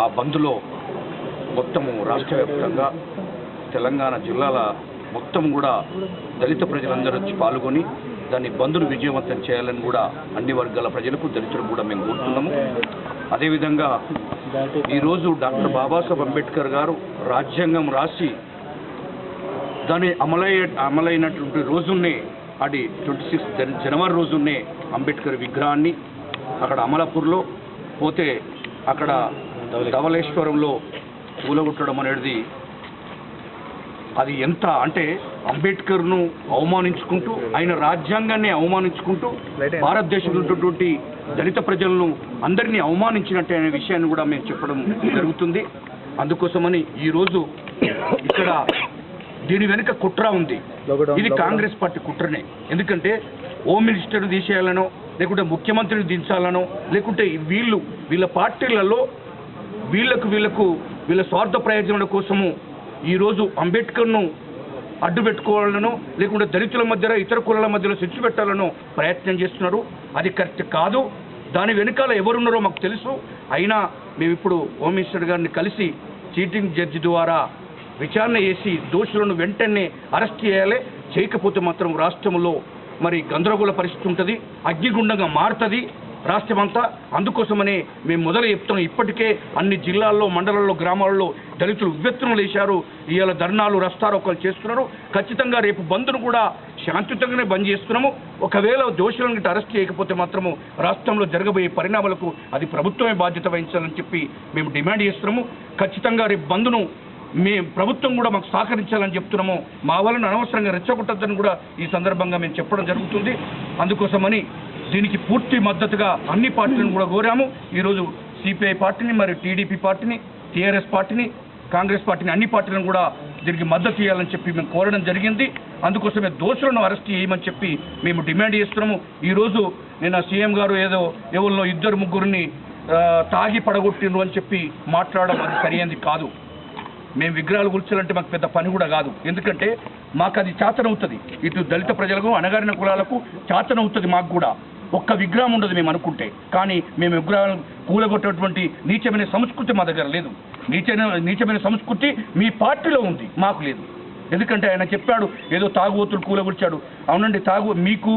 ఆ బంద్లో మొత్తము రాష్ట్ర వ్యాప్తంగా తెలంగాణ జిల్లాల మొత్తం కూడా దళిత ప్రజలందరూ వచ్చి పాల్గొని దాన్ని బంద్ను విజయవంతం చేయాలని కూడా అన్ని వర్గాల ప్రజలకు దళితులకు కూడా మేము కోరుతున్నాము. అదేవిధంగా ఈరోజు డాక్టర్ బాబాసాహెబ్ అంబేద్కర్ గారు రాజ్యాంగం రాసి దాని అమలైనటువంటి రోజున్నే అది 26 జనవరి రోజున్నే అంబేద్కర్ విగ్రహాన్ని అక్కడ అమలాపూర్లో పోతే అక్కడ ధవళేశ్వరంలో కూలగొట్టడం అనేది అది ఎంత అంటే అంబేద్కర్ను అవమానించుకుంటూ ఆయన రాజ్యాంగాన్ని అవమానించుకుంటూ భారతదేశంలో ఉన్నటువంటి దళిత ప్రజలను అందరినీ అవమానించినట్టు అనే విషయాన్ని కూడా మేము చెప్పడం జరుగుతుంది. అందుకోసమని ఈరోజు ఇక్కడ దీని వెనుక కుట్ర ఉంది. ఇది కాంగ్రెస్ పార్టీ కుట్రనే. ఎందుకంటే హోమ్ మినిస్టర్ని తీసేయాలనో లేకుంటే ముఖ్యమంత్రిని దించాలనో లేకుంటే వీళ్ళ పార్టీలలో వీళ్ళ స్వార్థ ప్రయోజనాల కోసము ఈరోజు అంబేద్కర్ను అడ్డు పెట్టుకోవాలనో లేకుంటే దళితుల మధ్య ఇతర కులాల మధ్యలో చిచ్చు పెట్టాలనో ప్రయత్నం చేస్తున్నారు. అది కరెక్ట్ కాదు. దాని వెనుకాల ఎవరున్నారో మాకు తెలుసు. అయినా మేము ఇప్పుడు హోమ్ మినిస్టర్ గారిని కలిసి చీటింగ్ జడ్జి ద్వారా విచారణ చేసి దోషులను వెంటనే అరెస్ట్ చేయాలి. చేయకపోతే మాత్రం రాష్ట్రంలో మరి గందరగోళ పరిస్థితి ఉంటుంది, అగ్నిగుండంగా మారుతుంది రాష్ట్రమంతా. అందుకోసమనే మేము మొదలు చెప్తున్నాం. ఇప్పటికే అన్ని జిల్లాల్లో, మండలాల్లో, గ్రామాల్లో దళితులు ఉవ్వెత్తున లేచారు. ఇవాళ ధర్నాలు, రస్తారోకలు చేస్తున్నారు. ఖచ్చితంగా రేపు బంద్ను కూడా శాంతియుతంగానే బంద్ చేస్తున్నాము. ఒకవేళ దోషులను అరెస్ట్ చేయకపోతే మాత్రము రాష్ట్రంలో జరగబోయే పరిణామాలకు అది ప్రభుత్వమే బాధ్యత వహించాలని చెప్పి మేము డిమాండ్ చేస్తున్నాము. ఖచ్చితంగా రేపు బంద్ను ప్రభుత్వం కూడా మాకు సహకరించాలని చెప్తున్నాము. మా వాళ్ళని అనవసరంగా రెచ్చగొట్టద్దని కూడా ఈ సందర్భంగా మేము చెప్పడం జరుగుతుంది. అందుకోసమని దీనికి పూర్తి మద్దతుగా అన్ని పార్టీలను కూడా కోరాము. ఈరోజు సిపిఐ పార్టీని, మరియు టీడీపీ పార్టీని, టీఆర్ఎస్ పార్టీని, కాంగ్రెస్ పార్టీని, అన్ని పార్టీలను కూడా దీనికి మద్దతు చేయాలని చెప్పి మేము కోరడం జరిగింది. అందుకోసమే దోషులను అరెస్ట్ చేయమని చెప్పి మేము డిమాండ్ చేస్తున్నాము. ఈరోజు నిన్న సీఎం గారు ఎవరిలో 2-3 తాగి పడగొట్టిండ్రు అని చెప్పి మాట్లాడడం అది సరైనది కాదు. మేము విగ్రహాలు కూర్చోాలంటే మాకు పెద్ద పని కూడా కాదు. ఎందుకంటే మాకు అది చాతనవుతుంది. ఇటు దళిత ప్రజలకు, అణగారిన కులాలకు చాతనవుతుంది. మాకు కూడా ఒక్క విగ్రహం ఉండదు మేము అనుకుంటే. కానీ మేము విగ్రహాలు కూలగొట్టేటువంటి నీచమైన సంస్కృతి మా దగ్గర లేదు. నీచమైన సంస్కృతి మీ పార్టీలో ఉంది, మాకు లేదు. ఎందుకంటే ఆయన చెప్పాడు ఏదో తాగుబోతులు కూలగొచ్చాడు. అవునండి, మీకు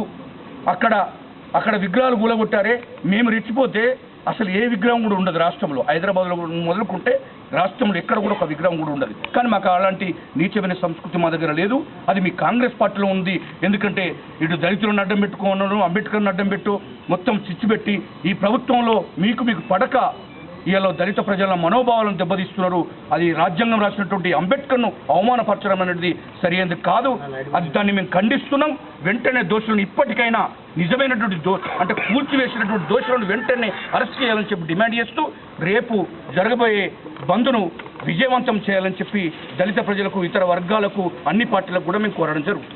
అక్కడ విగ్రహాలు కూలగొట్టారే. మేము రెచ్చిపోతే అసలు ఏ విగ్రహం కూడా ఉండదు రాష్ట్రంలో. హైదరాబాద్లో మొదలుకుంటే రాష్ట్రంలో ఎక్కడ కూడా ఒక విగ్రహం కూడా ఉండదు. కానీ మాకు అలాంటి నీచమైన సంస్కృతి మా దగ్గర లేదు. అది మీ కాంగ్రెస్ పార్టీలో ఉంది. ఎందుకంటే ఇటు దళితులను అడ్డం పెట్టుకోవడం, అంబేద్కర్ని అడ్డం పెట్టు, మొత్తం చిచ్చు పెట్టి ఈ ప్రభుత్వంలో మీకు పడక ఇవాళ దళిత ప్రజల మనోభావాలను దెబ్బతీస్తున్నారు. అది రాజ్యాంగం రాసినటువంటి అంబేద్కర్ను అవమానపరచడం అనేది సరైనది కాదు. దాన్ని మేము ఖండిస్తున్నాం. వెంటనే దోషులను ఇప్పటికైనా నిజమైనటువంటి అంటే కూల్చివేసినటువంటి దోషులను వెంటనే అరెస్ట్ చేయాలని చెప్పి డిమాండ్ చేస్తూ రేపు జరగబోయే బంద్ను విజయవంతం చేయాలని చెప్పి దళిత ప్రజలకు, ఇతర వర్గాలకు, అన్ని పార్టీలకు కూడా మేము కోరడం జరుగుతుంది.